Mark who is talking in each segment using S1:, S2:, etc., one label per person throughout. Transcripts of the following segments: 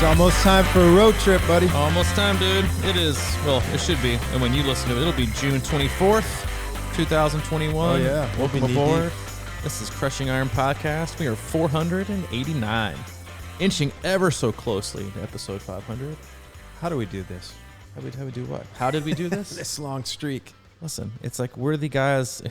S1: It's almost time for a road trip, buddy.
S2: Almost time, dude. It is. Well, it should be. And when you listen to it, it'll be June 24th, 2021.
S1: Oh, yeah.
S2: Welcome aboard. This is Crushing Iron Podcast. We are 489, inching ever so closely to episode 500.
S1: How do we do this?
S2: How we do what? How did we do this?
S1: This long streak.
S2: Listen, it's like we're the guys.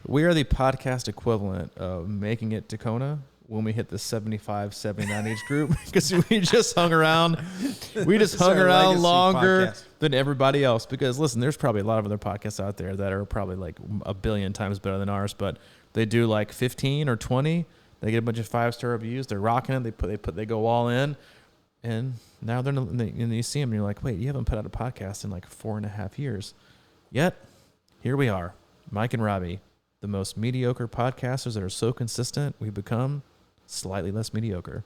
S2: We are the podcast equivalent of making it to Kona when we hit the 75, 79 age group, because we just hung around. We just hung around longer than everybody else. Because listen, there's probably a lot of other podcasts out there that are probably like a billion times better than ours, but they do like 15 or 20. They get a bunch of 5-star reviews. They're rocking it. They go all in, and now and you see them, and you're like, wait, you haven't put out a podcast in like 4.5 years. Yet here we are, Mike and Robbie, the most mediocre podcasters that are so consistent. We become slightly less mediocre.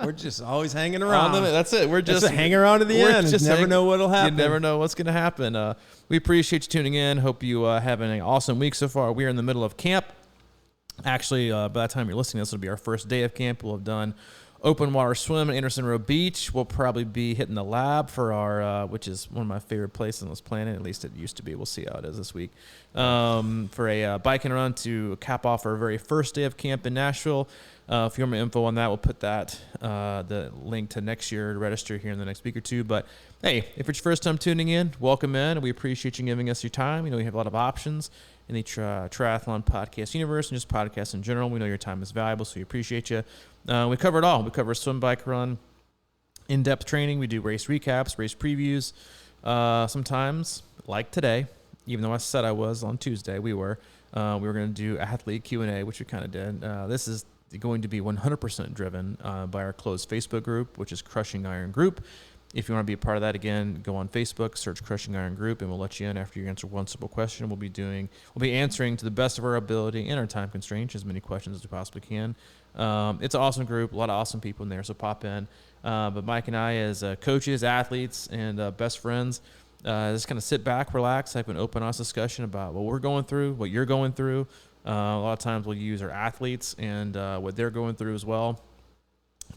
S1: We're just always hanging around.
S2: That's it. We're just
S1: hang around to the end. Just never know what'll happen.
S2: You never know what's going to happen. We appreciate you tuning in. Hope you having an awesome week so far. We are in the middle of camp. Actually, by the time you're listening, this will be our first day of camp. We'll have done open water swim at Anderson Road Beach. We'll probably be hitting the lab for our, which is one of my favorite places on this planet. At least it used to be. We'll see how it is this week. For a biking run to cap off our very first day of camp in Nashville. If you want more info on that, we'll put that, the link to next year to register here in the next week or two. But hey, if it's your first time tuning in, welcome in. We appreciate you giving us your time. We have a lot of options in the triathlon podcast universe and just podcasts in general. We know your time is valuable, so we appreciate you. We cover it all. We cover swim, bike, run, in-depth training. We do race recaps, race previews. Sometimes, like today, even though I said I was on Tuesday, we were going to do athlete Q&A, which we kind of did. This is going to be 100% driven by our closed Facebook group, which is Crushing Iron Group. If you want to be a part of that, again, go on Facebook, search Crushing Iron Group, and we'll let you in after you answer one simple question. We'll be answering to the best of our ability and our time constraints as many questions as we possibly can. It's an awesome group, a lot of awesome people in there, so pop in. But Mike and I, as coaches, athletes, and best friends, just kind of sit back, relax, have an open, honest discussion about what we're going through, what you're going through. A lot of times we'll use our athletes and what they're going through as well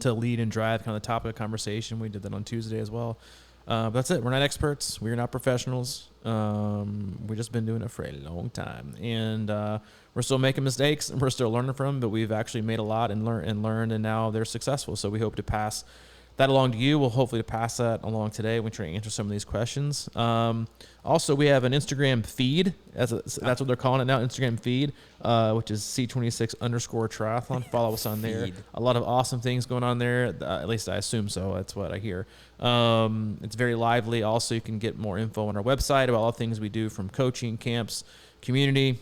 S2: to lead and drive kind of the topic of conversation. We did that on Tuesday as well. But that's it. We're not experts. We're not professionals. We've just been doing it for a long time. And we're still making mistakes, and we're still learning from them, but we've actually made a lot and learned, and now they're successful. So we hope to pass that along to you. We'll hopefully pass that along today. We try to answer some of these questions. Also, we have an Instagram feed. That's what they're calling it now, Instagram feed, which is C26_triathlon. Follow us on there. A lot of awesome things going on there. At least I assume so. That's what I hear. It's very lively. Also, you can get more info on our website about all the things we do, from coaching, camps, community.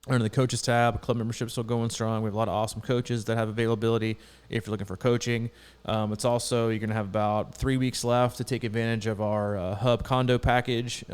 S2: Under the coaches tab, club membership's still going strong. We have a lot of awesome coaches that have availability if you're looking for coaching. It's also, you're going to have about 3 weeks left to take advantage of our hub condo package,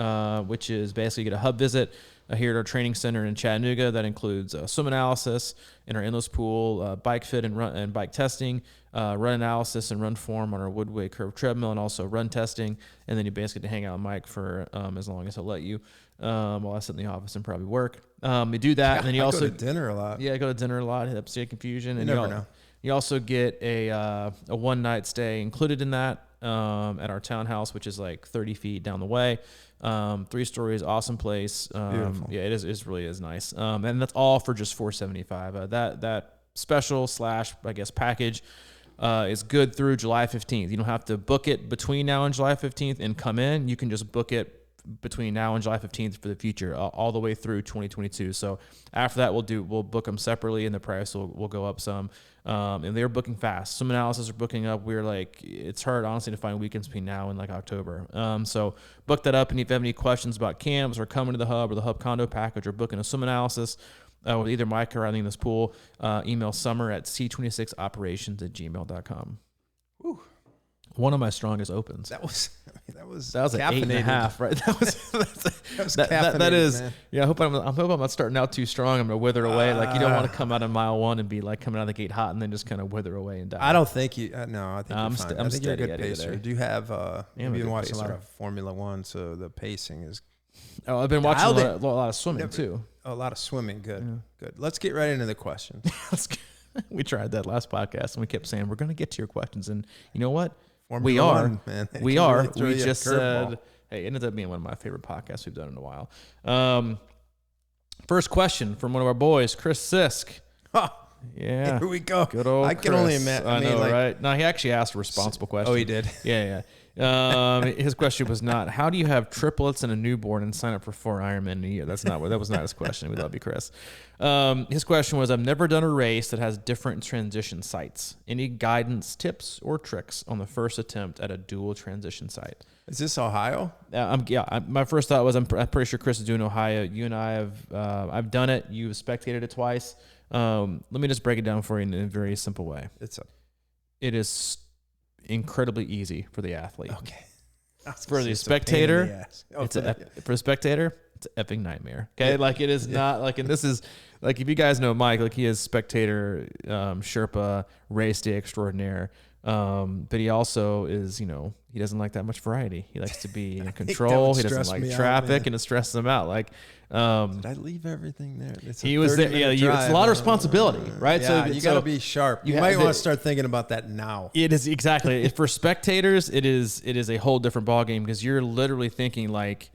S2: which is basically you get a hub visit here at our training center in Chattanooga. That includes swim analysis in our endless pool, bike fit and bike testing, run analysis and run form on our Woodway curved treadmill, and also run testing. And then you basically get to hang out with Mike for as long as he'll let you, while I sit in the office and probably work. We do that, and then you also
S1: go to dinner a lot.
S2: Yeah, I go to dinner a lot. Hit up State Confusion, and
S1: you never know.
S2: You also get a one-night stay included in that at our townhouse, which is like 30 feet down the way. 3 stories, awesome place.
S1: Beautiful.
S2: Yeah, it really is nice. And that's all for just $475. That special / I guess package is good through July 15th. You don't have to book it between now and July 15th and come in. You can just book it between now and July 15th for the future, all the way through 2022. So after that, we'll book them separately, and the price will go up some. And they're booking fast. Some analysis are booking up. We're like, it's hard, honestly, to find weekends between now and like October. So book that up. And if you have any questions about camps or coming to the hub or the hub condo package or booking a swim analysis with either Mike or anything in this pool, email summer@c26operations@gmail.com.
S1: Whew.
S2: One of my strongest opens.
S1: That was
S2: an 8.5, right? That is. Man. Yeah, I hope I'm not starting out too strong. I'm gonna wither away. Like, you don't want to come out of mile 1 and be like coming out of the gate hot and then just kind of wither away and die.
S1: I don't think you. No, I think
S2: I'm
S1: you're fine.
S2: I'm
S1: I think you're a good
S2: steady
S1: pacer.
S2: today.
S1: Do you have? You've been watching
S2: pacer.
S1: a lot of Formula One, so the pacing is.
S2: Oh, I've been watching a lot of swimming too.
S1: A lot of swimming. Good, good. Let's get right into the questions.
S2: We tried that last podcast, and we kept saying, we're going to get to your questions. And you know what?
S1: Formula
S2: we are.
S1: One, man.
S2: We are.
S1: Really
S2: We just
S1: curveball.
S2: said, hey, it ended up being one of my favorite podcasts we've done in a while. First question from one of our boys, Chris Sisk.
S1: Huh.
S2: Yeah.
S1: Here we go.
S2: Good old
S1: I can only imagine.
S2: I know,
S1: like,
S2: right? No, he actually asked a responsible question.
S1: Oh, he did.
S2: Yeah. His question was not, how do you have triplets and a newborn and sign up for 4 Ironman in a year? That was not his question. We love you, Chris. His question was, I've never done a race that has different transition sites. Any guidance, tips, or tricks on the first attempt at a dual transition site?
S1: Is this Ohio?
S2: My first thought was, I'm pretty sure Chris is doing Ohio. You and I have, I've done it. You've spectated it twice. Let me just break it down for you in a very simple way. It is incredibly easy for the athlete.
S1: Okay.
S2: For the spectator,
S1: for
S2: the spectator, it's an effing nightmare. Okay, like it is not like, and this is like, if you guys know Mike, like he is spectator, Sherpa, race day extraordinaire. But he also is, he doesn't like that much variety. He likes to be in control. He doesn't like traffic, and it stresses him out. Like,
S1: did I leave everything there?
S2: He was there. Yeah, it's a lot of responsibility, right?
S1: Yeah, so you got to be sharp. You might want to start thinking about that now.
S2: It is exactly for spectators. It is a whole different ballgame, because you're literally thinking like,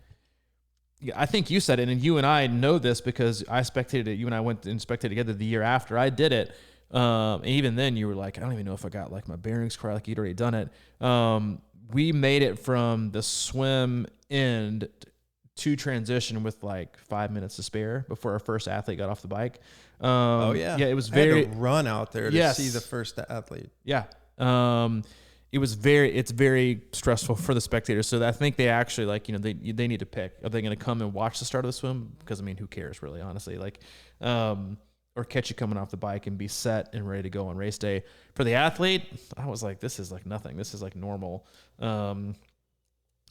S2: I think you said it, and you and I know this because I spectated it. You and I went and spectated together the year after I did it. And even then you were like, I don't even know if I got like my bearings correct, like you'd already done it. We made it from the swim end to transition with like 5 minutes to spare before our first athlete got off the bike. Yeah, it was very,
S1: I had to run out there to see the first athlete.
S2: Yeah. It's very stressful for the spectators. So I think they actually they need to pick. Are they going to come and watch the start of the swim? Because I mean, who cares really, honestly? Like, or catch you coming off the bike and be set and ready to go on race day. For the athlete, I was like, this is like nothing. This is like normal.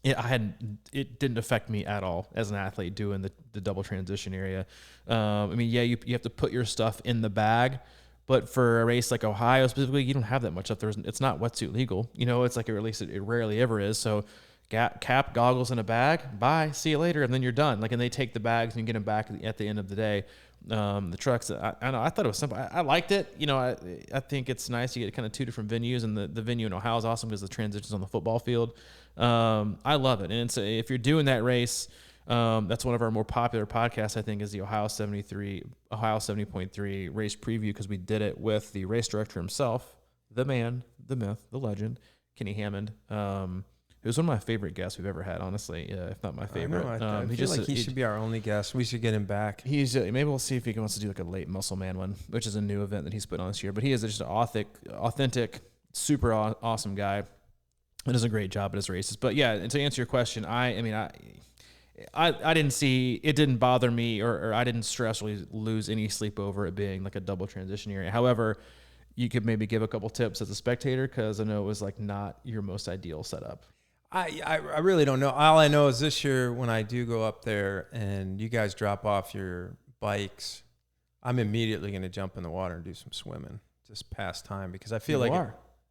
S2: It didn't affect me at all as an athlete doing the double transition area. You have to put your stuff in the bag, but for a race like Ohio specifically, you don't have that much up there. It's not wetsuit legal. It's like, or at least it rarely ever is. So cap, goggles in a bag, bye, see you later. And then you're done. Like, and they take the bags and you get them back at the end of the day. The trucks, I know, I thought it was simple. I liked it. I think it's nice. You get kind of 2 different venues, and the venue in Ohio is awesome because the transition's on the football field. I love it. And so if you're doing that race, that's one of our more popular podcasts, I think, is the Ohio 70.3 race preview, because we did it with the race director himself, the man, the myth, the legend, Kenny Hammond. It was one of my favorite guests we've ever had, honestly, if not my favorite.
S1: I feel like he should be our only guest. We should get him back.
S2: He's maybe we'll see if he wants to do like a late Muscle Man one, which is a new event that he's put on this year. But he is just an authentic, super awesome guy, and does a great job at his races. But yeah, and to answer your question, I didn't see, it didn't bother me, or I didn't stress or lose any sleep over it being like a double transition area. However, you could maybe give a couple tips as a spectator, because I know it was like not your most ideal setup.
S1: I really don't know. All I know is this year when I do go up there and you guys drop off your bikes, I'm immediately going to jump in the water and do some swimming, just pass time, because I feel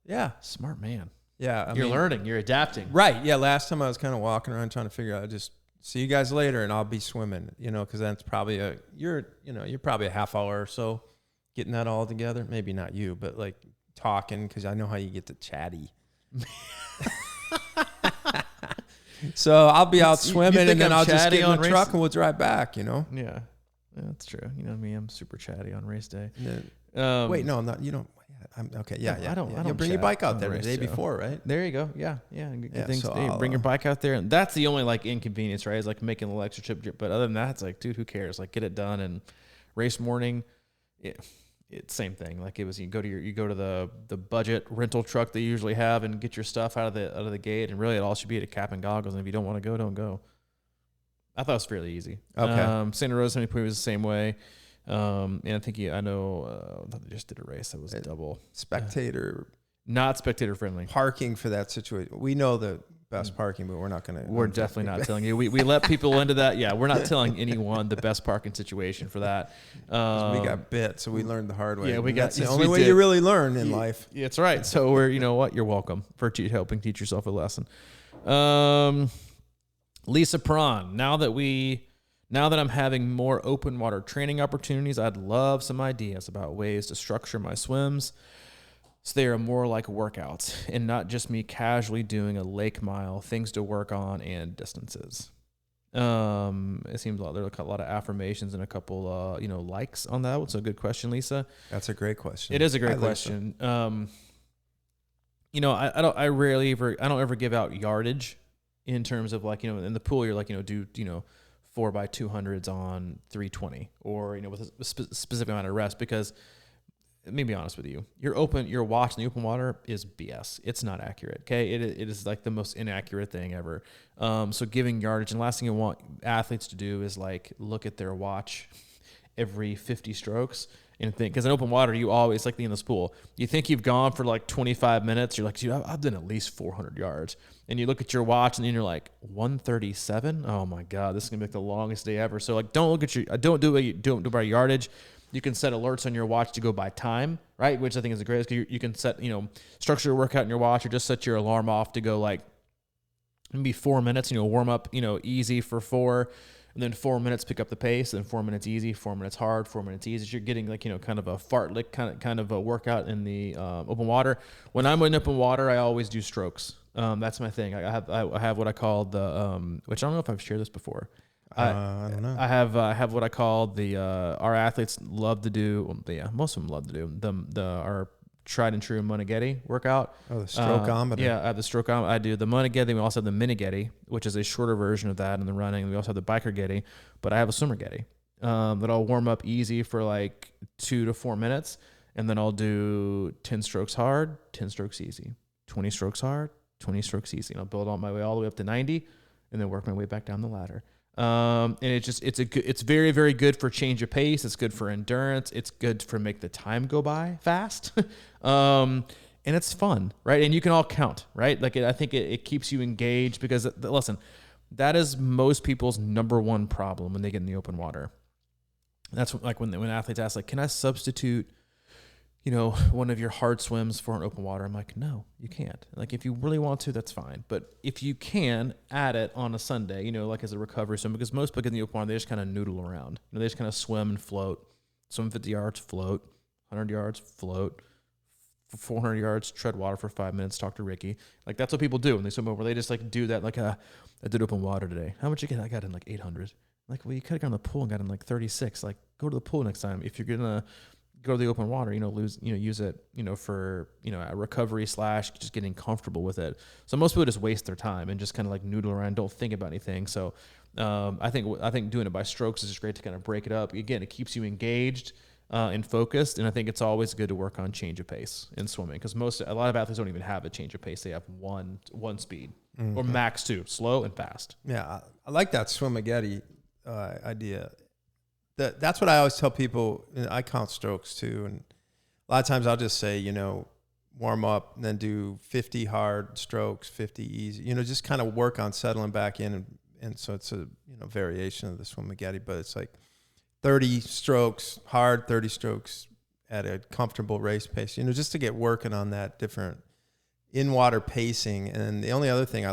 S1: yeah,
S2: smart man.
S1: Yeah,
S2: you're learning, you're adapting.
S1: Right. Yeah. Last time I was kind of walking around trying to figure out, just see you guys later and I'll be swimming, because that's probably you're probably a half hour or so getting that all together. Maybe not you, but like talking, because I know how you get to chatty. So I'll be out swimming, and then I'll just get in the truck and we'll drive back,
S2: Yeah, that's true. You know me, I'm super chatty on race day.
S1: Wait, no, I'm not. You don't. I'm okay. Yeah, yeah.
S2: I don't.
S1: You'll bring your bike out there the day before, right?
S2: There you go. Yeah. Bring your bike out there, and that's the only like inconvenience, right? Is like making a little extra trip. But other than that, it's like, dude, who cares? Like, get it done. And race morning, it's same thing. Like, it was, you go to the budget rental truck they usually have and get your stuff out of the gate, and really it all should be at a cap and goggles. And if you don't want to go, don't go. I thought it was fairly easy.
S1: Okay.
S2: Santa Rosa was the same way. And I think I thought they just did a race that was double
S1: spectator,
S2: not spectator friendly
S1: parking for that situation. We know the best parking, but we're not going to.
S2: We're definitely not telling you. We let people into that. Yeah, we're not telling anyone the best parking situation for that.
S1: We got bit, so we learned the hard way.
S2: Yeah,
S1: that's the only way you really learn in life.
S2: Yeah, that's right. So you're welcome for helping teach yourself a lesson. Lisa Prawn. Now that we Now that I'm having more open water training opportunities, I'd love some ideas about ways to structure my swims so they are more like workouts and not just me casually doing a lake mile, things to work on, and distances. It seems like there are a lot of affirmations and a couple, likes on that one. So good question, Lisa.
S1: That's a great question.
S2: It is a great question. I don't ever give out yardage in terms of like, in the pool, you're like, do 4x200s on 320 or, with a specific amount of rest, because let me be honest with you. Your watch in the open water is BS. It's not accurate. Okay. It is like the most inaccurate thing ever. So giving yardage, and the last thing you want athletes to do is like look at their watch every 50 strokes and think, because in open water, you always, like in this pool, you think you've gone for like 25 minutes. You're like, dude, I've done at least 400 yards. And you look at your watch and then you're like 137. Oh my God, this is gonna be like the longest day ever. So like, don't do by yardage. You can set alerts on your watch to go by time, right? Which I think is the greatest, because you can set, structure your workout in your watch, or just set your alarm off to go like maybe 4 minutes, warm up, easy for 4, and then 4 minutes, pick up the pace, and then 4 minutes easy, 4 minutes hard, 4 minutes easy. So you're getting like, kind of a fartlek kind of a workout in the open water. When I'm in open water, I always do strokes. That's my thing. I have what I call the, which I don't know if I've shared this before.
S1: I don't know.
S2: I have what I call the our athletes love to do. Most of them love to do our tried and true Swim-a-ghetti workout.
S1: Oh, the strokeometer.
S2: I have the strokeometer. I do the Swim-a-ghetti. We also have the mini-ghetti, which is a shorter version of that in the running. And we also have the biker-ghetti, but I have a swimmer-ghetti that I'll warm up easy for like 2 to 4 minutes, and then I'll do 10 strokes hard, 10 strokes easy, 20 strokes hard, 20 strokes easy. And I'll build on my way all the way up to 90, and then work my way back down the ladder. And it's very, very good for change of pace. It's good for endurance. It's good for make the time go by fast. And it's fun, right? And you can all count, right? Like I think it keeps you engaged, because listen, that is most people's number one problem when they get in the open water. That's like when athletes ask, like, can I substitute, one of your hard swims for an open water? I'm like, no, you can't. Like, if you really want to, that's fine. But if you can, add it on a Sunday, like as a recovery swim, because most people in the open water, they just kind of noodle around. They just kind of swim and float. Swim 50 yards, float. 100 yards, float. 400 yards, tread water for 5 minutes, talk to Ricky. Like, that's what people do when they swim over. They just like do that. Like, I did open water today. How much you get? I got in like 800. Like, well, you could have gone to the pool and got in like 36. Like, go to the pool next time. If you're going to go to the open water, use it, for, a recovery / just getting comfortable with it. So most people just waste their time and just kind of like noodle around, don't think about anything. So I think doing it by strokes is just great to kind of break it up. Again, it keeps you engaged and focused. And I think it's always good to work on change of pace in swimming, because a lot of athletes don't even have a change of pace. They have one speed, or max 2, slow and fast.
S1: Yeah, I like that Swim-a-ghetti idea. That's what I always tell people. I count strokes too, and a lot of times I'll just say, warm up and then do 50 hard strokes, 50 easy. Just kind of work on settling back in, and so it's a variation of the Swim-a-ghetti, but it's like 30 strokes hard, 30 strokes at a comfortable race pace. Just to get working on that different in-water pacing. And the only other thing I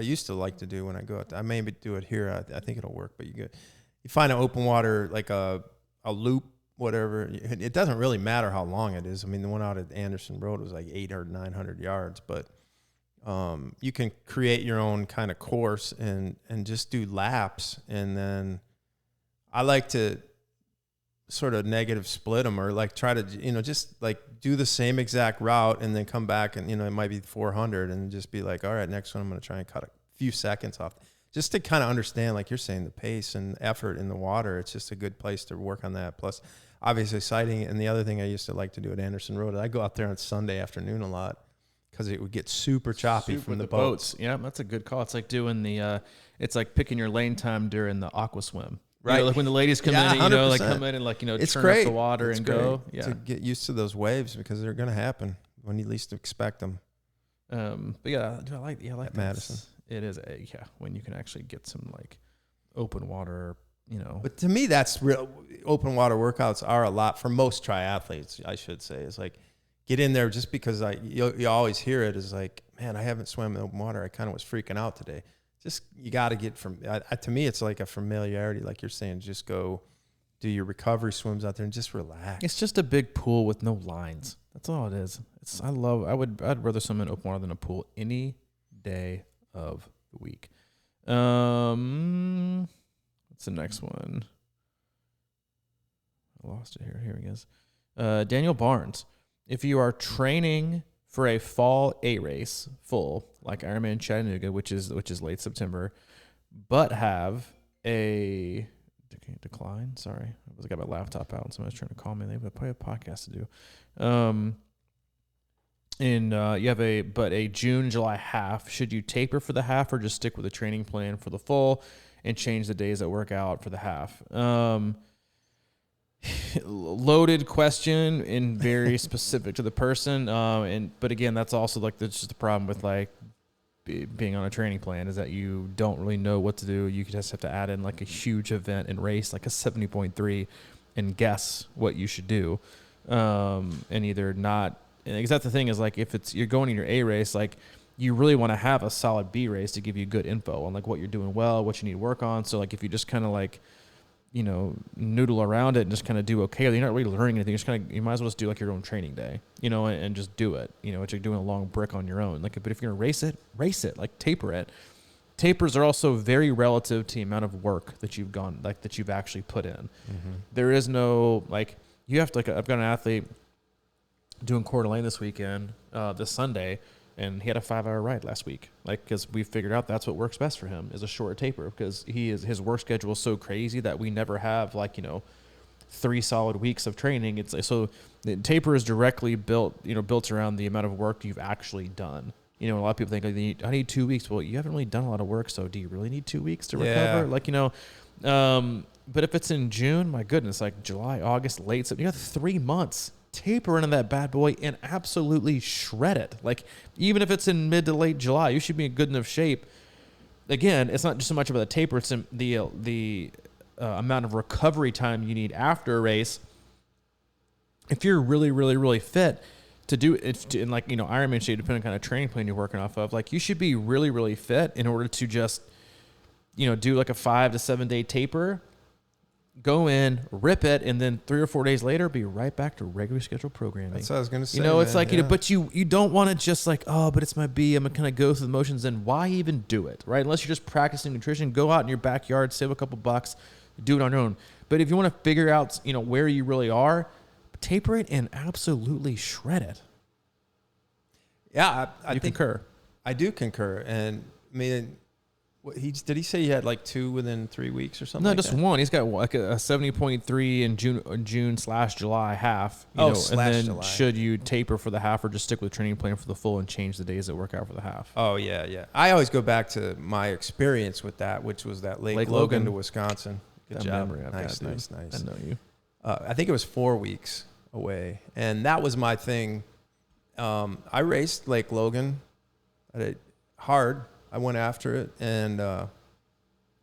S1: used to like to do when I go out, I may do it here. I think it'll work, but you find an open water, like a loop, whatever. It doesn't really matter how long it is. I mean, the one out at Anderson Road was like 800, 900 yards, but you can create your own kind of course and just do laps. And then I like to sort of negative split them, or like try to, just like do the same exact route and then come back and, it might be 400 and just be like, all right, next one I'm going to try and cut a few seconds off. Just to kind of understand, like you're saying, the pace and effort in the water. It's just a good place to work on that. Plus, obviously, sighting. And the other thing I used to like to do at Anderson Road, I go out there on Sunday afternoon a lot, because it would get super choppy from the boats.
S2: Yeah, that's a good call. It's like doing it's like picking your lane time during the aqua swim.
S1: Right.
S2: Like when the ladies come in, like come in and like,
S1: it's
S2: turn
S1: great.
S2: up the water
S1: it's
S2: and
S1: great
S2: go. Yeah.
S1: To get used to those waves, because they're going to happen when you least expect them.
S2: But yeah, I like
S1: at Madison.
S2: It is when you can actually get some like open water,
S1: But to me, that's real. Open water workouts are a lot for most triathletes, I should say. It's like, get in there, just because you always hear it is like, man, I haven't swam in open water. I kind of was freaking out today. just, you got to get from, to me, it's like a familiarity. Like you're saying, just go do your recovery swims out there and just relax.
S2: It's just a big pool with no lines. That's all it is. I'd rather swim in open water than a pool any day of the week. What's the next one? I lost it here. Here he is. Daniel Barnes. If you are training for a fall A race, full, like Ironman Chattanooga, which is late September, but have a decline. Sorry, I got my laptop out and somebody's trying to call me. They have probably a podcast to do. You have a June, July half. Should you taper for the half or just stick with the training plan for the full and change the days that work out for the half? Loaded question and very specific to the person. But again, that's also like that's just the problem with like being on a training plan is that you don't really know what to do. You just have to add in like a huge event and race like a 70.3 and guess what you should do. And either not. Because that's the thing is like if you're going in your A race, like you really want to have a solid B race to give you good info on like what you're doing well, what you need to work on. So like if you just kind of like, you know, noodle around it and just kind of do okay, you're not really learning anything. You might as well just do like your own training day, you know, and just do it. You know, it's like doing a long brick on your own. Like, but if you're gonna race it, like taper it. Tapers are also very relative to the amount of work that you've actually put in. Mm-hmm. There is no like you have to like I've got an athlete doing Coeur d'Alene this weekend, this Sunday, and he had a 5-hour ride last week. Like, because we figured out that's what works best for him is a short taper because his work schedule is so crazy that we never have like, you know, 3 solid weeks of training. It's so the taper is directly built around the amount of work you've actually done. You know, a lot of people think like, I need 2 weeks. Well, you haven't really done a lot of work. So do you really need 2 weeks to recover? Like, you know, but if it's in June, my goodness, like July, August, late September, you got 3 months. Taper into that bad boy and absolutely shred it. Like even if it's in mid to late July, you should be in good enough shape. Again, it's not just so much about the taper; it's the amount of recovery time you need after a race. If you're really, really, really fit to do it, in like you know Ironman shape, depending on kind of training plan you're working off of, like you should be really, really fit in order to just do like a 5 to 7 day taper. Go in, rip it, and then 3 or 4 days later, be right back to regular scheduled programming.
S1: That's what I was going to say.
S2: You know, it's like, but you don't want to just like, oh, but it's my B. I'm going to kind of go through the motions. And why even do it, right? Unless you're just practicing nutrition, go out in your backyard, save a couple bucks, do it on your own. But if you want to figure out, where you really are, taper it and absolutely shred it.
S1: Yeah, I think
S2: concur.
S1: I do concur. And I mean, did he say he had like 2 within 3 weeks or something?
S2: No,
S1: like
S2: just
S1: that?
S2: one. He's got like a 70.3 in June/July half.
S1: And
S2: then
S1: July.
S2: Should you taper for the half or just stick with the training plan for the full and change the days that work out for the half?
S1: Oh yeah. I always go back to my experience with that, which was that Lake Logan to Wisconsin. Good job. Nice.
S2: I know you.
S1: I think it was 4 weeks away, and that was my thing. I raced Lake Logan. I did hard. I went after it, and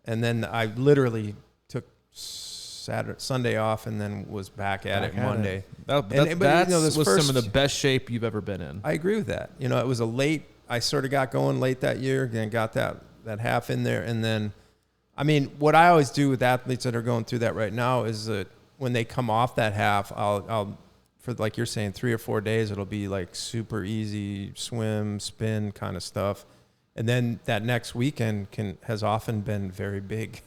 S1: then I literally took Sunday off, and then was back at it Monday.
S2: That was some of the best shape you've ever been in.
S1: I agree with that. It was a late. I sort of got going late that year, and got that half in there, and then, I mean, what I always do with athletes that are going through that right now is that when they come off that half, I'll for like you're saying 3 or 4 days, it'll be like super easy swim, spin kind of stuff. And then that next weekend has often been very big,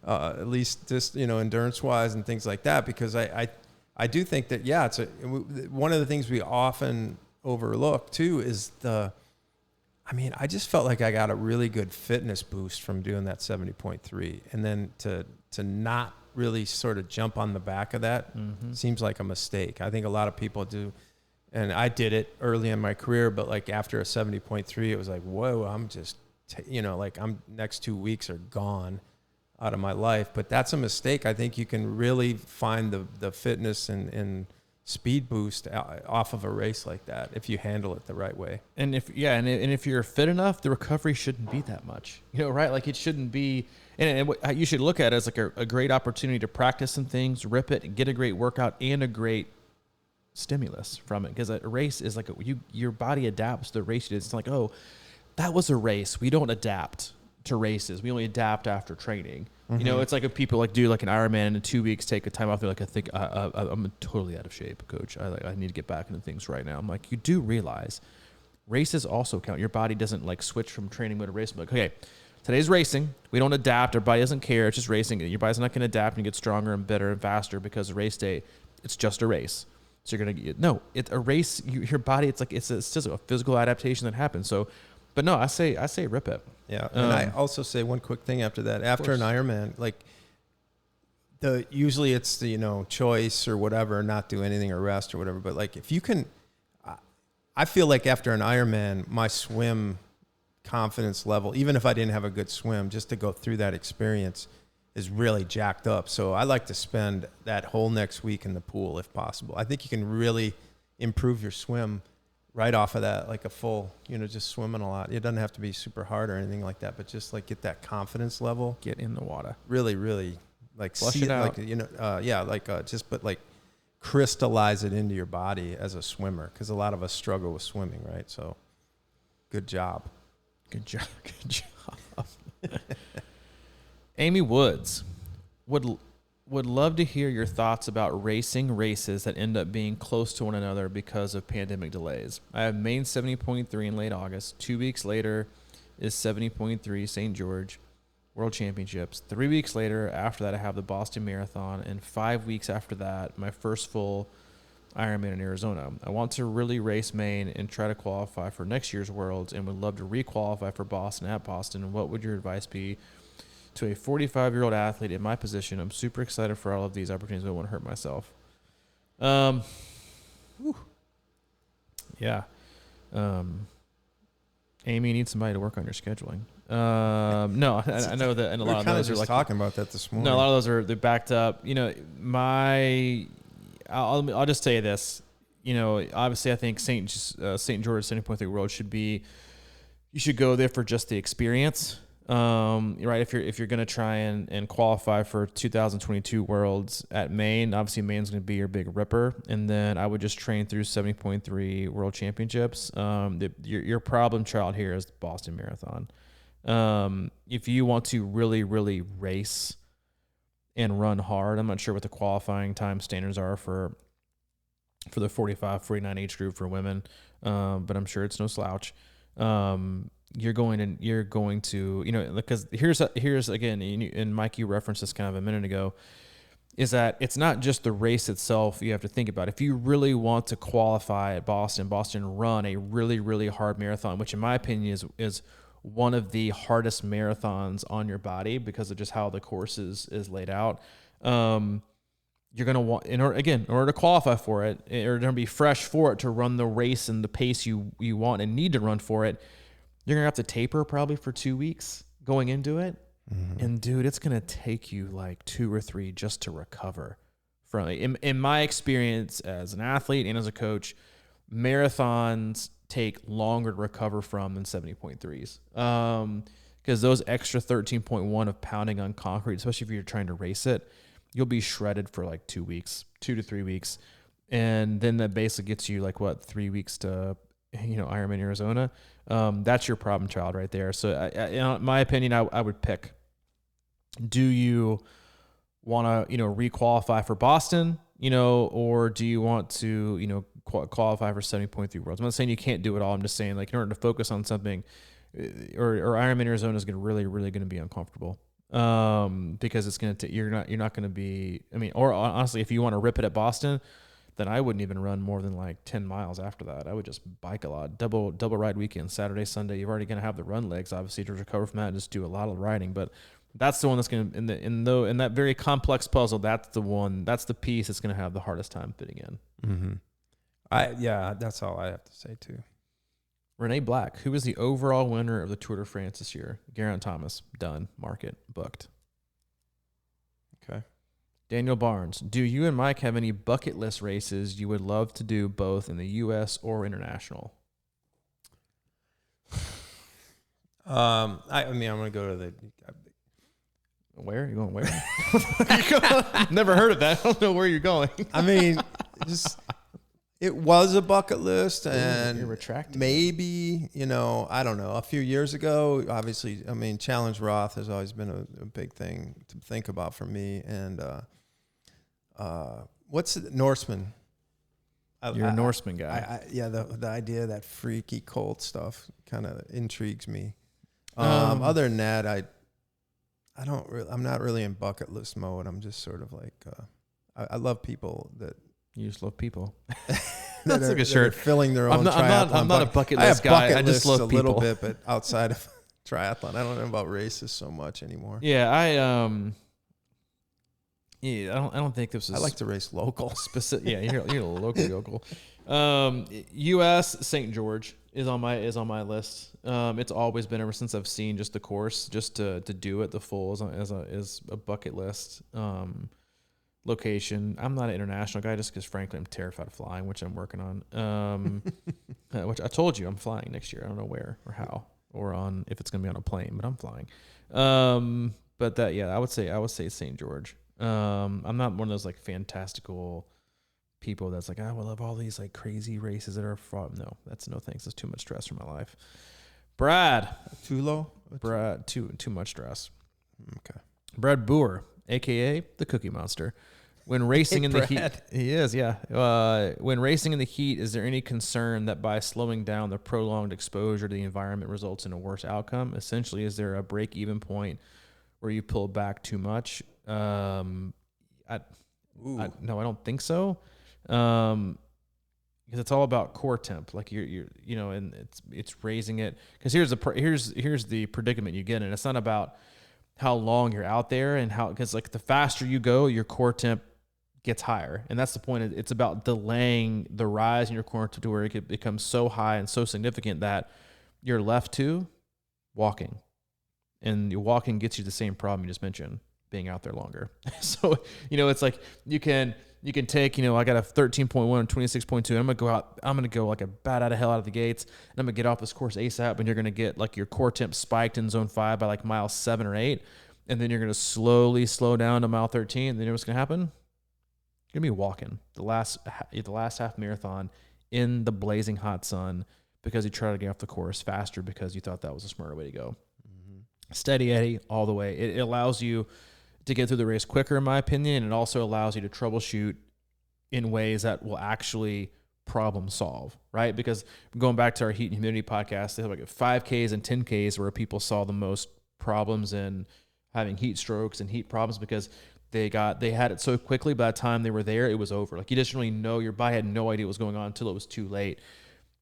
S1: at least just, endurance-wise and things like that, because I do think that, yeah, one of the things we often overlook, too, is I just felt like I got a really good fitness boost from doing that 70.3. And then to not really sort of jump on the back of that seems like a mistake. I think a lot of people do. And I did it early in my career, but like after a 70.3, it was like, whoa, I'm just, next 2 weeks are gone out of my life. But that's a mistake. I think you can really find the fitness and speed boost off of a race like that if you handle it the right way.
S2: And if you're fit enough, the recovery shouldn't be that much, right? Like it shouldn't be, and what you should look at it as like a great opportunity to practice some things, rip it, and get a great workout and a great stimulus from it, because a race is like your body adapts to the race. It's like, oh, that was a race. We don't adapt to races. We only adapt after training. You know, it's like if people like do like an Ironman and in 2 weeks take a time off, they're like, I think I'm totally out of shape, coach. I need to get back into things right now. I'm like, you do realize races also count. Your body doesn't like switch from training mode to race mode. Okay, today's racing. We don't adapt. Our body doesn't care. It's just racing. Your body's not going to adapt and get stronger and better and faster because of race day. It's just a race. So you're going to get, no, it's a race. Your body, it's just a physical adaptation that happens. So, but no, I say rip it.
S1: Yeah, and I also say one quick thing after that. After an Ironman, like usually it's the choice or whatever, not do anything or rest or whatever. But like if you can, I feel like after an Ironman, my swim confidence level, even if I didn't have a good swim, just to go through that experience is really jacked up. So I like to spend that whole next week in the pool if possible. I think you can really improve your swim right off of that, like a full, just swimming a lot. It doesn't have to be super hard or anything like that, but just like get that confidence level.
S2: Get in the water.
S1: Really, really like
S2: flush
S1: see
S2: it out.
S1: Like crystallize it into your body as a swimmer. Cause a lot of us struggle with swimming, right? So good job.
S2: Good job. Good job. Amy Woods would love to hear your thoughts about racing races that end up being close to one another because of pandemic delays. I have Maine 70.3 in late August. 2 weeks later is 70.3 St. George World Championships. 3 weeks later, after that, I have the Boston Marathon. And 5 weeks after that, my first full Ironman in Arizona. I want to really race Maine and try to qualify for next year's Worlds and would love to re-qualify for Boston at Boston. What would your advice be to a 45-year-old athlete in my position? I'm super excited for all of these opportunities, but I won't hurt myself. Yeah. Amy, you need somebody to work on your scheduling. No, I know that, and a lot of those are like
S1: talking about that this morning.
S2: No, a lot of those they're backed up. I'll just tell you this. Obviously, I think St. George 70.3 World you should go there for just the experience. Right. If you're going to try and qualify for 2022 Worlds at Maine, obviously Maine's going to be your big ripper. And then I would just train through 70.3 World Championships. Your problem child here is the Boston Marathon. If you want to really, really race and run hard, I'm not sure what the qualifying time standards are for the 45-49 age group for women. But I'm sure it's no slouch. You're going to, because here's again, and Mike, you referenced this kind of a minute ago, is that it's not just the race itself you have to think about. If you really want to qualify at Boston run a really, really hard marathon, which in my opinion is one of the hardest marathons on your body because of just how the course is laid out. You're going to want, in order to qualify for it, or to be fresh for it, to run the race and the pace you want and need to run for it, you're going to have to taper probably for 2 weeks going into it. Mm-hmm. And dude, it's going to take you like 2 or 3 just to recover from it. In my experience as an athlete and as a coach, marathons take longer to recover from than 70.3s. Because those extra 13.1 of pounding on concrete, especially if you're trying to race it, you'll be shredded for like 2 weeks, 2 to 3 weeks. And then that basically gets you like 3 weeks to, Ironman Arizona. That's your problem child right there. So in my opinion, I would pick, do you want to, re-qualify for Boston, or do you want to, qualify for 70.3 Worlds? I'm not saying you can't do it all. I'm just saying, like, in order to focus on something, or Ironman Arizona is going to be uncomfortable. Because it's going to, you're not going to be, or honestly, if you want to rip it at Boston, then I wouldn't even run more than like 10 miles after that. I would just bike a lot, double ride weekend, Saturday, Sunday. You're already going to have the run legs, obviously, to recover from that and just do a lot of riding. But that's the one that's going to, in that very complex puzzle, that's the piece that's going to have the hardest time fitting in.
S1: Mm-hmm. That's all I have to say too.
S2: Renee Black, who is the overall winner of the Tour de France this year? Geraint Thomas, done, market, booked.
S1: Okay.
S2: Daniel Barnes, do you and Mike have any bucket list races you would love to do both in the U.S. or international?
S1: I'm going to go to the...
S2: Where? You going where? Never heard of that. I don't know where you're going.
S1: It was a bucket list, and
S2: you're retracting
S1: maybe, I don't know. A few years ago, obviously, I mean, Challenge Roth has always been a big thing to think about for me. And what's it, Norseman?
S2: You're a Norseman guy.
S1: The idea of that freaky cult stuff kind of intrigues me. Other than that, I'm not really in bucket list mode. I'm just sort of like, I love people that.
S2: You just love people.
S1: That's a good shirt. Filling their own triathlon.
S2: I'm not a bucket list guy. I just love people.
S1: A little bit, but outside of triathlon, I don't know about races so much anymore.
S2: Yeah, I don't think this is.
S1: I like to race local.
S2: Specific. Yeah, you're a local. U.S. St. George is on my list. It's always been ever since I've seen just the course, just to do it the full is a bucket list. Location. I'm not an international guy just because frankly I'm terrified of flying, which I'm working on. Which I told you I'm flying next year. I don't know where or how or on if it's gonna be on a plane, but I'm flying. But that I would say St. George. I'm not one of those like fantastical people that's like, I will love all these like crazy races that are fought. No, that's no thanks. That's too much stress for my life. Brad.
S1: Too low?
S2: Brad, too much stress.
S1: Okay.
S2: Brad Boer, aka the Cookie Monster. When racing in the heat, he is, yeah. When racing in the heat, is there any concern that by slowing down the prolonged exposure to the environment results in a worse outcome? Essentially, is there a break-even point where you pull back too much? No, I don't think so. Because it's all about core temp. Like and it's raising it. Because here's the predicament you get in. It's not about how long you're out there and because like the faster you go, your core temp gets higher. And that's the point. It's about delaying the rise in your core temp to where it could become so high and so significant that you're left to walking. And your walking gets you the same problem you just mentioned, being out there longer. So, it's like you can take, I got a 13.1 and 26.2. I'm going to go like a bat out of hell out of the gates, and I'm going to get off this course ASAP, and you're going to get like your core temp spiked in zone 5 by like mile 7 or 8, and then you're going to slowly slow down to mile 13, and then you know what's going to happen? You're going to be walking the last half marathon in the blazing hot sun because you tried to get off the course faster because you thought that was a smarter way to go. Mm-hmm. Steady Eddie all the way. It allows you to get through the race quicker, in my opinion, and it also allows you to troubleshoot in ways that will actually problem solve, right? Because going back to our heat and humidity podcast, they have like 5Ks and 10Ks where people saw the most problems in having heat strokes and heat problems because they had it so quickly. By the time they were there, it was over. Like you didn't really know, your body had no idea what was going on until it was too late.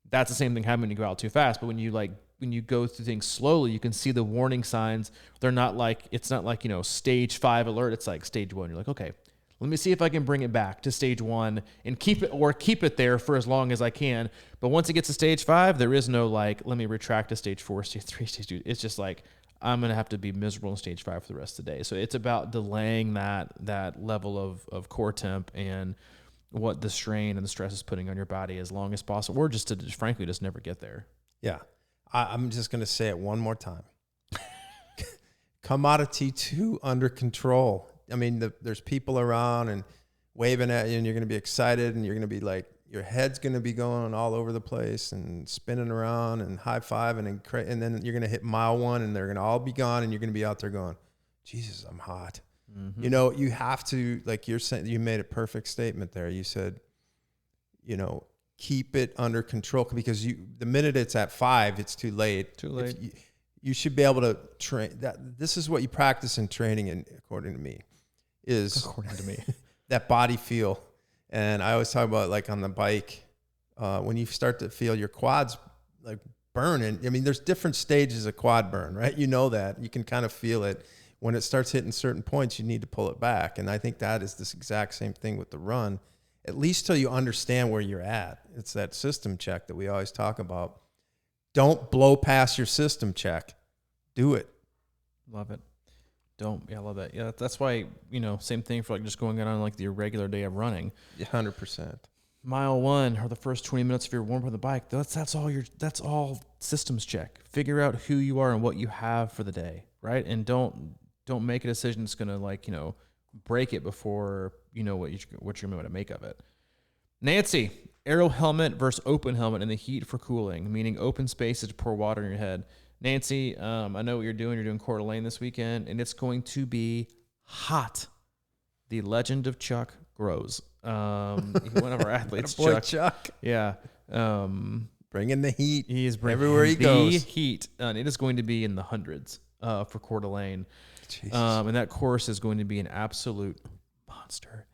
S2: That's the same thing happening when you go out too fast. But when you go through things slowly, you can see the warning signs. They're not like, it's not like, stage 5 alert. It's like stage 1. You're like, okay, let me see if I can bring it back to stage 1 and keep it there for as long as I can. But once it gets to stage 5, there is no like, let me retract to stage 4, stage 3, stage 2. It's just like, I'm going to have to be miserable in stage 5 for the rest of the day. So it's about delaying that level of core temp and what the strain and the stress is putting on your body as long as possible, or just to frankly just never get there.
S1: Yeah. I'm just going to say it one more time. Come out of T2 under control. I mean, there's people around and waving at you, and you're going to be excited, and you're going to be like, your head's going to be going all over the place and spinning around and high-fiving, and then you're going to hit mile 1, and they're going to all be gone, and you're going to be out there going, Jesus, I'm hot. Mm-hmm. You have to, like you're saying, you made a perfect statement there. You said, keep it under control, because the minute it's at 5, it's too late. You should be able to train that. This is what you practice in training, and according to me, that body feel. And I always talk about, like, on the bike, when you start to feel your quads like burning. I mean, there's different stages of quad burn, right? You know that. You can kind of feel it. When it starts hitting certain points, you need to pull it back. And I think that is this exact same thing with the run, at least till you understand where you're at. It's that system check that we always talk about. Don't blow past your system check. Do it.
S2: Love it. I love that. Yeah, that's why, same thing for like just going out on like the irregular day of running.
S1: 100%.
S2: Mile 1 or the first 20 minutes of your warm up on the bike, that's all systems check. Figure out who you are and what you have for the day, right? And don't make a decision that's going to break it before you know what you're going to make of it. Nancy, Aero helmet versus open helmet in the heat for cooling, meaning open spaces to pour water in your head. Nancy, I know what you're doing. You're doing Coeur d'Alene this weekend, and it's going to be hot. The legend of Chuck grows. One of our athletes,
S1: Chuck.
S2: Yeah.
S1: Bringing the heat.
S2: He is bringing
S1: everywhere he goes.
S2: The heat. And it is going to be in the hundreds for Coeur d'Alene.
S1: Jesus.
S2: And that course is going to be an absolute monster.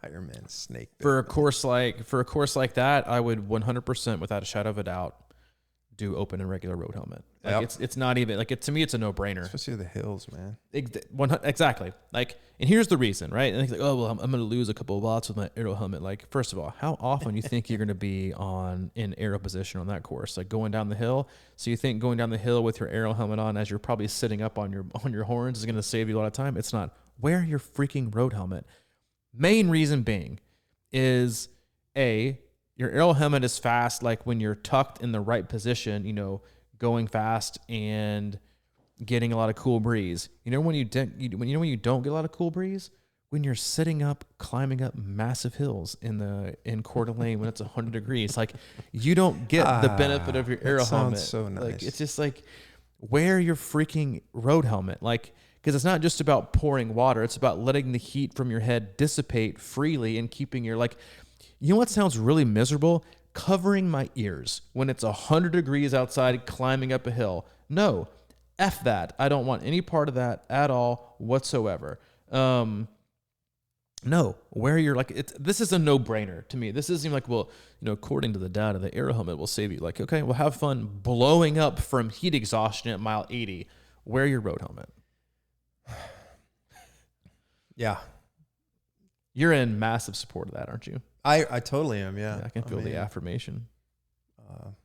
S1: Ironman snake.
S2: For a course like that, I would 100% without a shadow of a doubt do open and regular road helmet. Like it's not even like it to me. It's a no brainer.
S1: Especially the hills, man.
S2: Exactly. Like, and here's the reason, right? And it's like, oh well, I'm going to lose a couple of watts with my aero helmet. Like, first of all, how often you think you're going to be in aero position on that course? Like going down the hill. So you think going down the hill with your aero helmet on as you're probably sitting up on your horns is going to save you a lot of time? It's not. Wear your freaking road helmet. Main reason being is your aero helmet is fast, like when you're tucked in the right position, going fast and getting a lot of cool breeze. When you don't get a lot of cool breeze, when you're sitting up, climbing up massive hills in Coeur d'Alene when it's 100 degrees, like you don't get the benefit of your aero helmet.
S1: Sounds so nice.
S2: Like it's just like wear your freaking road helmet, like. Because it's not just about pouring water. It's about letting the heat from your head dissipate freely and keeping your, like, you know what sounds really miserable? Covering my ears when it's 100 degrees outside climbing up a hill. No, F that. I don't want any part of that at all whatsoever. No, where you're like, this is a no-brainer to me. This isn't like, well, according to the data, the aero helmet will save you. Like, okay, well, have fun blowing up from heat exhaustion at mile 80. Wear your road helmet.
S1: Yeah.
S2: You're in massive support of that, aren't you?
S1: I totally am, yeah.
S2: I can feel the affirmation.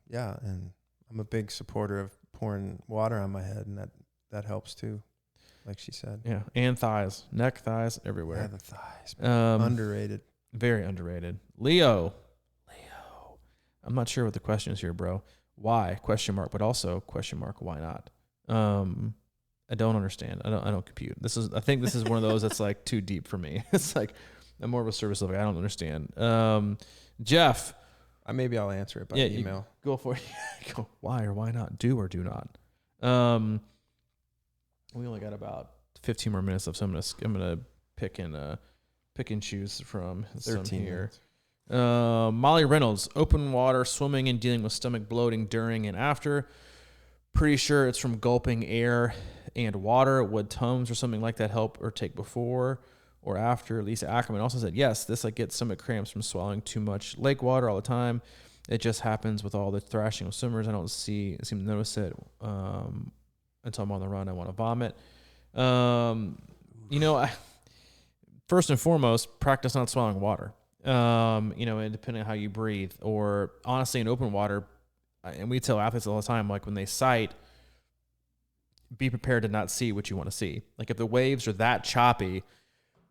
S1: Yeah, and I'm a big supporter of pouring water on my head, and that helps too, like she said.
S2: Yeah, and thighs. Neck, thighs, everywhere.
S1: Yeah, the thighs. Underrated.
S2: Very underrated. Leo. I'm not sure what the question is here, bro. Why? Question mark, but also question mark, why not? I don't understand. I don't compute. I think this is one of those that's like too deep for me. It's like I'm more of a service level. I don't understand. Jeff,
S1: maybe I'll answer it by email.
S2: Go for it. Go, why or why not? Do or do not. We only got about 15 more minutes left, so I'm gonna pick and choose from some here. Molly Reynolds, open water, swimming and dealing with stomach bloating during and after. Pretty sure it's from gulping air and water. Would Tums or something like that help or take before or after? Lisa Ackerman also said, yes, this like gets stomach cramps from swallowing too much lake water all the time. It just happens with all the thrashing of swimmers. I don't seem to notice it until I'm on the run. I want to vomit. First and foremost, practice not swallowing water. And depending on how you breathe, or honestly, in open water, and we tell athletes all the time, like when they sight, be prepared to not see what you want to see. Like if the waves are that choppy,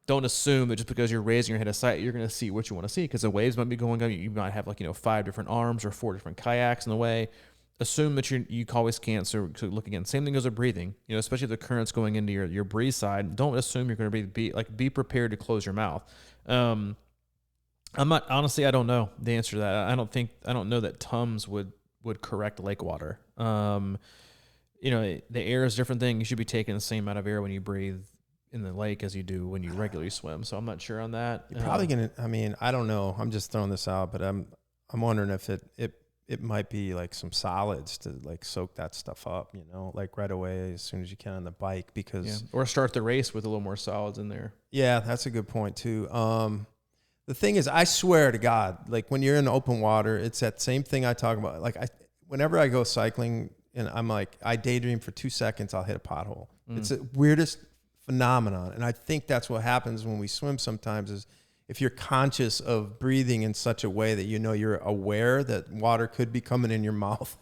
S2: don't assume that just because you're raising your head to sight, you're going to see what you want to see, because the waves might be going on. You might have 5 different arms or 4 different kayaks in the way. Assume that you always can't. So look again. Same thing goes with breathing. Especially if the current's going into your breathe side. Don't assume you're going to breathe. Be prepared to close your mouth. I don't know the answer to that. I don't know that Tums would correct lake water. The air is a different thing. You should be taking the same amount of air when you breathe in the lake as you do when you regularly swim. So I'm not sure on that.
S1: You're probably I don't know. I'm just throwing this out, but I'm wondering if it might be like some solids to like soak that stuff up, like right away as soon as you can on the bike, because
S2: or start the race with a little more solids in there.
S1: Yeah, that's a good point too. The thing is, I swear to God, like when you're in open water, it's that same thing I talk about. Like whenever I go cycling and I'm like, I daydream for 2 seconds, I'll hit a pothole. It's the weirdest phenomenon. And I think that's what happens when we swim sometimes, is if you're conscious of breathing in such a way that you're aware that water could be coming in your mouth,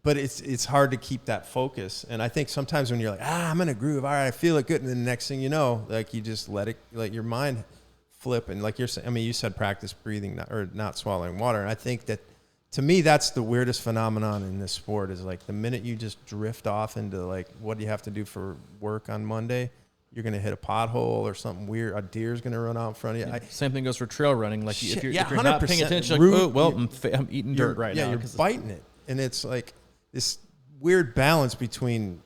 S1: but it's hard to keep that focus. And I think sometimes when you're like, I'm in a groove, all right, I feel it good, and then the next thing you know, like you just let it, like your mind flip, and like you're saying, you said practice breathing or not swallowing water, and I think that to me that's the weirdest phenomenon in this sport, is like the minute you just drift off into like what do you have to do for work on Monday, you're going to hit a pothole or something weird. A deer's going to run out in front of you.
S2: Same thing goes for trail running. Like if you're not
S1: 100%
S2: paying attention,
S1: rude,
S2: I'm eating dirt right now.
S1: Yeah, you're biting it. And it's like this weird balance between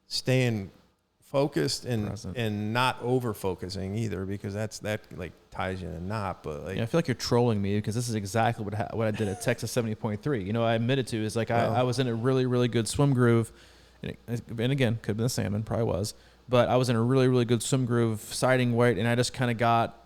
S1: staying focused and not over focusing either, because that like ties you in a knot. But like,
S2: I feel like you're trolling me, because this is exactly what I did at Texas 70.3. You know, I admitted to is like I was in a really, really good swim groove, and again, could have been the salmon, probably was, but I was in a really, really good swim groove, sighting weight, and I just kind of got,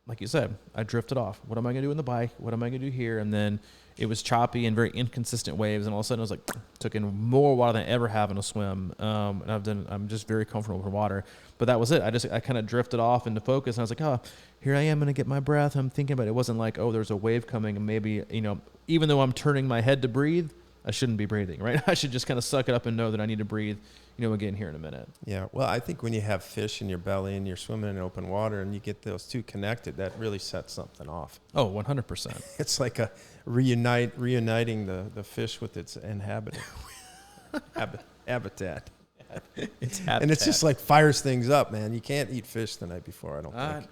S2: like you said, I drifted off. What am I going to do in the bike? What am I going to do here? And then it was choppy and very inconsistent waves, and all of a sudden I was like, took in more water than I ever have in a swim. And I'm just very comfortable with water. But that was it. I kind of drifted off into focus, and I was like, oh, here I am going to get my breath. I'm thinking about it. It wasn't like, oh, there's a wave coming, and maybe, you know, even though I'm turning my head to breathe, I shouldn't be breathing, right? I should just kind of suck it up and know that I need to breathe, you know, again here in a minute.
S1: Yeah, well, I think when you have fish in your belly and you're swimming in open water and you get those two connected, that really sets something off.
S2: Oh, 100%.
S1: It's like a reuniting the fish with its habitat.
S2: It's habitat.
S1: And it's just like fires things up, man. You can't eat fish the night before, I don't think.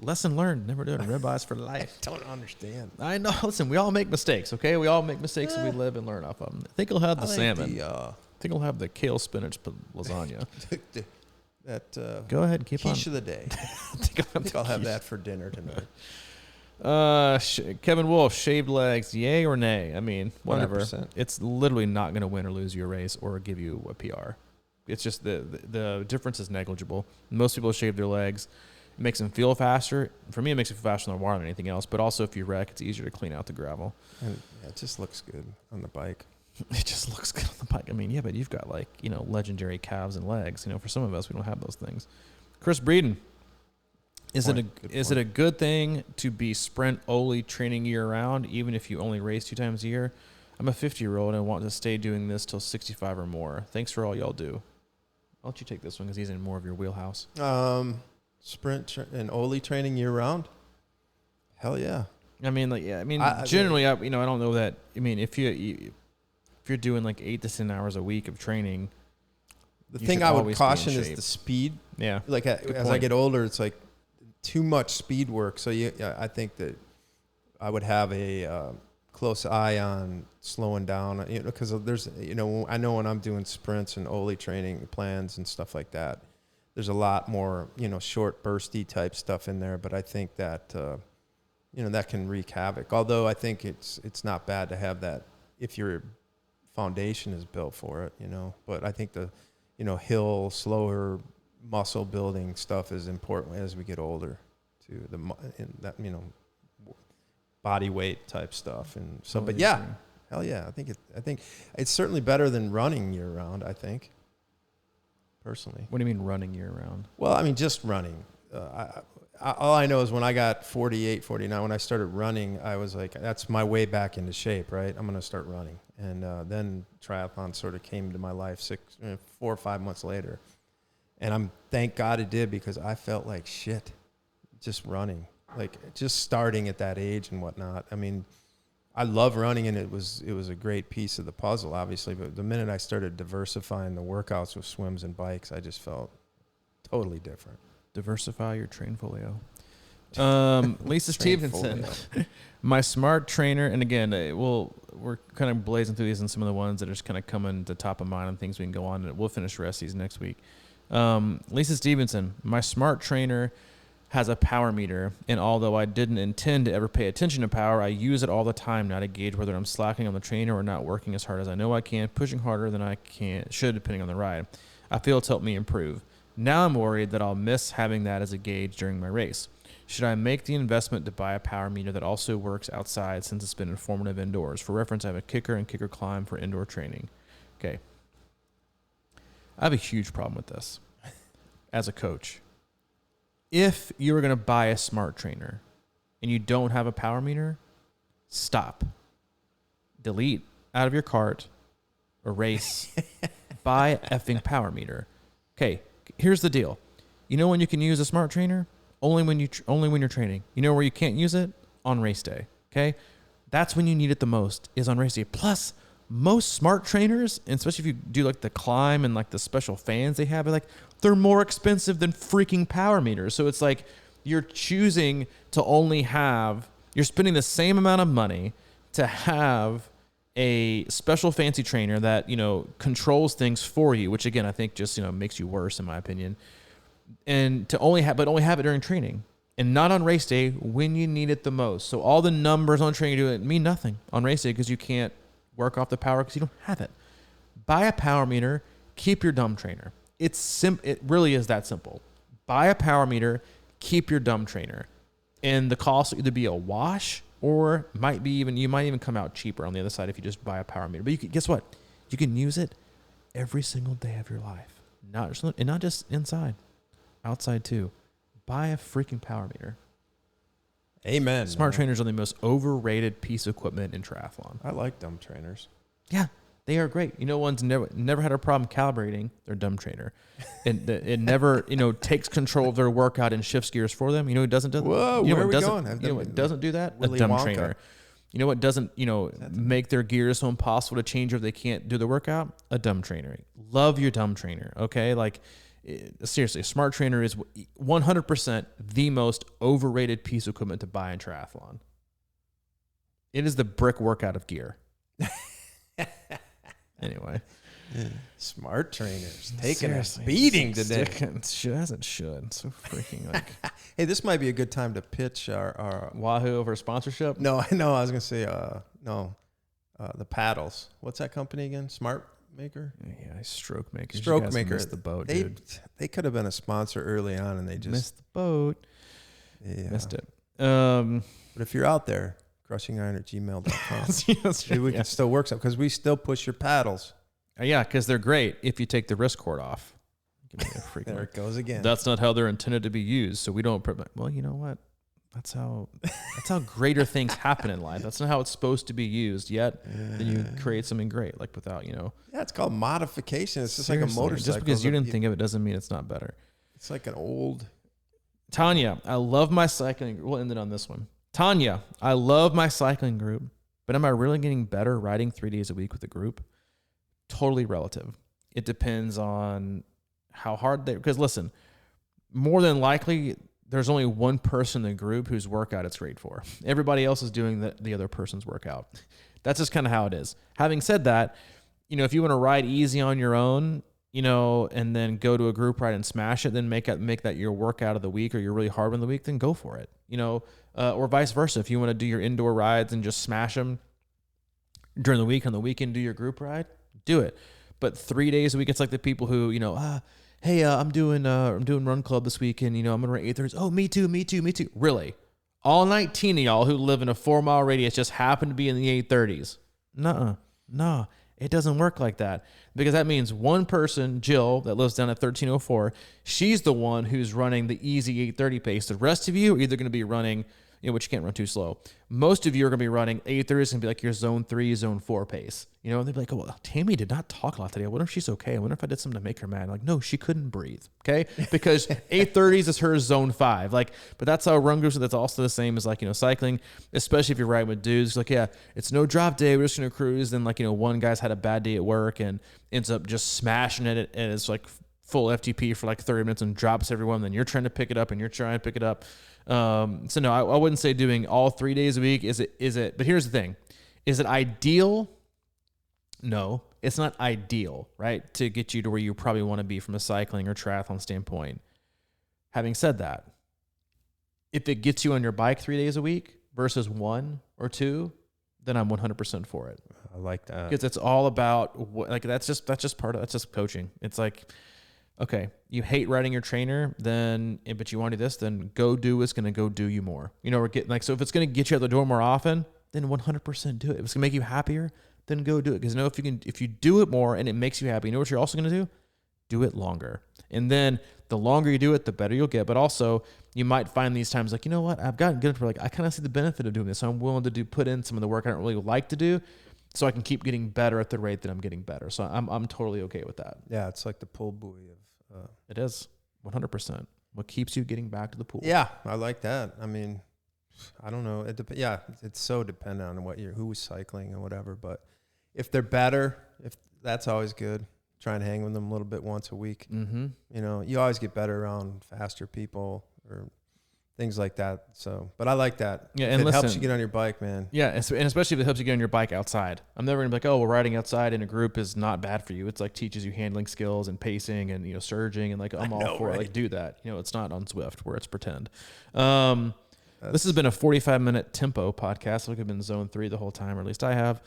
S2: Lesson learned. Never doing ribeyes for life.
S1: I don't understand.
S2: I know. Listen, we all make mistakes, okay? We all make mistakes, and we live and learn off of them. I think I'll have the salmon. I think I'll have the kale spinach lasagna.
S1: Go
S2: ahead, keep on.
S1: Quiche of the day. I think I'll have that for dinner tonight.
S2: Kevin Wolf, shaved legs, yay or nay? I mean, whatever.
S1: 100%.
S2: It's literally not going to win or lose you a race or give you a PR. It's just the difference is negligible. Most people shave their legs. It makes them feel faster. For me, it makes me feel faster on the water than anything else. But also, if you wreck, it's easier to clean out the gravel.
S1: And it just looks good on the bike.
S2: It just looks good on the bike. I mean, yeah, but you've got like, you know, legendary calves and legs. You know, for some of us, we don't have those things. Chris Breeden, is it a good thing to be sprint Olys training year round, even if you only race 2 times a year? I'm a 50-year-old and I want to stay doing this till 65 or more. Thanks for all y'all do. I'll let you take this one because he's in more of your wheelhouse.
S1: Sprint and Olys training year round? Hell yeah.
S2: I mean, like, yeah. I mean, generally, I don't know that. I mean, if you're doing like 8 to 10 hours a week of training,
S1: the thing I would caution is the speed.
S2: Yeah.
S1: Like as I get older, it's like too much speed work. So I think that I would have a close eye on slowing down, you know, because there's, you know, I know when I'm doing sprints and Olys training plans and stuff like that, there's a lot more, you know, short bursty type stuff in there. But I think that, you know, that can wreak havoc. Although I think it's not bad to have that if your foundation is built for it, you know. But I think the, you know, hill, slower muscle building stuff is important as we get older too. That, you know, body weight type stuff. And so, but yeah, hell yeah. I think it's certainly better than running year round, I think, personally.
S2: What do you mean running year round?
S1: Well, I mean, just running. All I know is when I got 48, 49, when I started running, I was like, that's my way back into shape, right? I'm going to start running. And then triathlon sort of came to my life 4 or 5 months later. And thank God it did, because I felt like shit just running, like just starting at that age and whatnot. I mean, I love running, and it was a great piece of the puzzle, obviously. But the minute I started diversifying the workouts with swims and bikes, I just felt totally different.
S2: Diversify your trainfolio. Lisa Stevenson, my smart trainer, and again, we're kind of blazing through these and some of the ones that are just kind of coming to top of mind and things we can go on, and we'll finish the rest of these next week. Lisa Stevenson, my smart trainer has a power meter, and although I didn't intend to ever pay attention to power, I use it all the time now to gauge whether I'm slacking on the trainer or not working as hard as I know I can, pushing harder than I should depending on the ride. I feel it's helped me improve. Now I'm worried that I'll miss having that as a gauge during my race. Should I make the investment to buy a power meter that also works outside since it's been informative indoors? For reference, I have a kicker and kicker climb for indoor training. Okay. I have a huge problem with this as a coach. If you were going to buy a smart trainer and you don't have a power meter, stop. Delete out of your cart, erase, buy a effing power meter. Okay, here's the deal. You know when you can use a smart trainer? Only when you're training. You know where you can't use it? On race day. Okay? That's when you need it the most, is on race day. Plus, most smart trainers, and especially if you do like the climb and like the special fans they have, like they're more expensive than freaking power meters. So it's like you're choosing to only have, you're spending the same amount of money to have a special fancy trainer that, controls things for you, which again, I think just, makes you worse in my opinion. And to only have it during training and not on race day when you need it the most. So all the numbers on training do it mean nothing on race day because you can't work off the power because you don't have it. Buy a power meter, keep your dumb trainer. It really is that simple. Buy a power meter, keep your dumb trainer. And the cost will either be a wash or you might even come out cheaper on the other side if you just buy a power meter. But guess what? You can use it every single day of your life. Not just inside, outside too. Buy a freaking power meter.
S1: Amen.
S2: Smart trainers are the most overrated piece of equipment in triathlon.
S1: I like dumb trainers.
S2: Yeah, they are great. One's never had a problem calibrating their dumb trainer. And it never, takes control of their workout and shifts gears for them. Who doesn't do that?
S1: Whoa, where are we going?
S2: What doesn't do that?
S1: Willy
S2: A dumb
S1: Wonka.
S2: trainer. What doesn't, make their gears so impossible to change if they can't do the workout? A dumb trainer. Love your dumb trainer, okay? Like, seriously, a smart trainer is 100% the most overrated piece of equipment to buy in triathlon. It is the brick workout of gear. Anyway.
S1: Smart trainers taking a beating today.
S2: Should. So freaking like.
S1: Hey, this might be a good time to pitch our
S2: Wahoo over sponsorship.
S1: No, I know. I was gonna say the paddles. What's that company again? Smart Maker.
S2: Yeah, Stroke Maker.
S1: Stroke Maker
S2: missed the boat, dude.
S1: They could have been a sponsor early on, and they just
S2: missed the boat.
S1: Yeah.
S2: Missed it.
S1: But if you're out there, crushingiron@gmail.com. Maybe we can still work something because we still push your paddles.
S2: Yeah, because they're great if you take the wrist cord off. Give me a freaking
S1: there it goes again.
S2: That's not how they're intended to be used, so we don't. Well, you know what? That's how greater things happen in life. That's not how it's supposed to be used. Yet then you create something great, like without. Yeah,
S1: it's called modification. It's just
S2: Seriously,
S1: like a motorcycle.
S2: Just because you didn't think of it doesn't mean it's not better.
S1: It's like an old.
S2: Tanya, I love my cycling. We'll end it on this one. Tanya, I love my cycling group, but am I really getting better riding 3 days a week with a group? Totally relative. It depends on how hard because listen, more than likely, there's only one person in the group whose workout it's great for. Everybody else is doing the other person's workout. That's just kind of how it is. Having said that, if you want to ride easy on your own, and then go to a group ride and smash it, then make that your workout of the week or your really hard one of the week, then go for it. Or vice versa. If you want to do your indoor rides and just smash them during the week, on the weekend do your group ride, do it. But 3 days a week, it's like the people who, hey, I'm doing run club this weekend. I'm gonna run 8:30s. Oh, me too. Really? All 19 of y'all who live in a 4-mile radius just happen to be in the 8:30s. No, it doesn't work like that, because that means one person, Jill, that lives down at 1304, she's the one who's running the easy 8:30 pace. The rest of you are either going to be running, which you can't run too slow. Most of you are going to be running 8:30s and be like your zone 3, zone 4 pace. And they'd be like, oh, well, Tammy did not talk a lot today. I wonder if she's okay. I wonder if I did something to make her mad. I'm like, no, she couldn't breathe. Okay. Because 8:30s is her zone 5. But that's how run groups, that's also the same as cycling, especially if you're riding with dudes. Like, yeah, it's no drop day. We're just going to cruise. Then one guy's had a bad day at work and ends up just smashing it. And it's like full FTP for 30 minutes and drops everyone. Then you're trying to pick it up and you're trying to pick it up. So no, I wouldn't say doing all 3 days a week. Is it, but here's the thing. Is it ideal? No, it's not ideal, right? To get you to where you probably want to be from a cycling or triathlon standpoint. Having said that, if it gets you on your bike 3 days a week versus 1 or 2, then I'm 100% for it.
S1: I like that.
S2: Because it's all about that's just coaching. It's like, okay, you hate riding your trainer, but you want to do this, then go do what's going to go do you more. So if it's going to get you out the door more often, then 100% do it. If it's going to make you happier, then go do it. Because if you do it more and it makes you happy, what you're also going to do? Do it longer. And then the longer you do it, the better you'll get. But also, you might find these times like, what? I've gotten good for I kind of see the benefit of doing this. So I'm willing to put in some of the work I don't really like to do, so I can keep getting better at the rate that I'm getting better. So I'm totally okay with that.
S1: Yeah, it's like the pull buoy of.
S2: It is 100%. What keeps you getting back to the pool?
S1: Yeah, I like that. I mean, I don't know. It's so dependent on who's cycling and whatever. But if they're better, if that's always good. Try and hang with them a little bit once a week.
S2: Mm-hmm.
S1: You know, you always get better around faster people or things like that. So, but I like that.
S2: Yeah,
S1: if
S2: and
S1: it
S2: listen,
S1: helps you get on your bike, man.
S2: Yeah, and especially if it helps you get on your bike outside. I'm never gonna be like, oh, well, riding outside in a group is not bad for you. It's like teaches you handling skills and pacing and, you know, surging, and like I'm all for it. Like, do that. You know, it's not on Zwift where it's pretend. This has been a 45-minute tempo podcast. Like, I've been in zone 3 the whole time, or at least I have.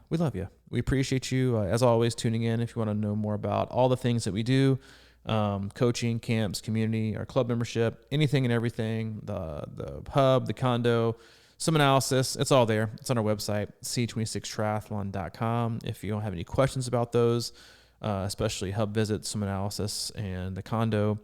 S2: We love you. We appreciate you, as always, tuning in. If you want to know more about all the things that we do, coaching, camps, community, our club membership, anything and everything, the hub, the condo, some analysis, it's all there. It's on our website, c26triathlon.com. If you don't have any questions about those, especially hub visits, some analysis, and the condo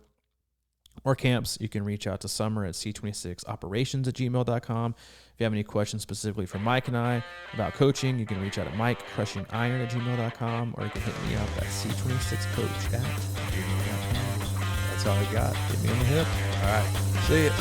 S2: or camps, you can reach out to Summer at c26operations@gmail.com. If you have any questions specifically for Mike and I about coaching, you can reach out at mikecrushingiron@gmail.com, or you can hit me up at c26coach@gmail.com.
S1: That's all I got.
S2: Hit me on the hip.
S1: All right. See ya.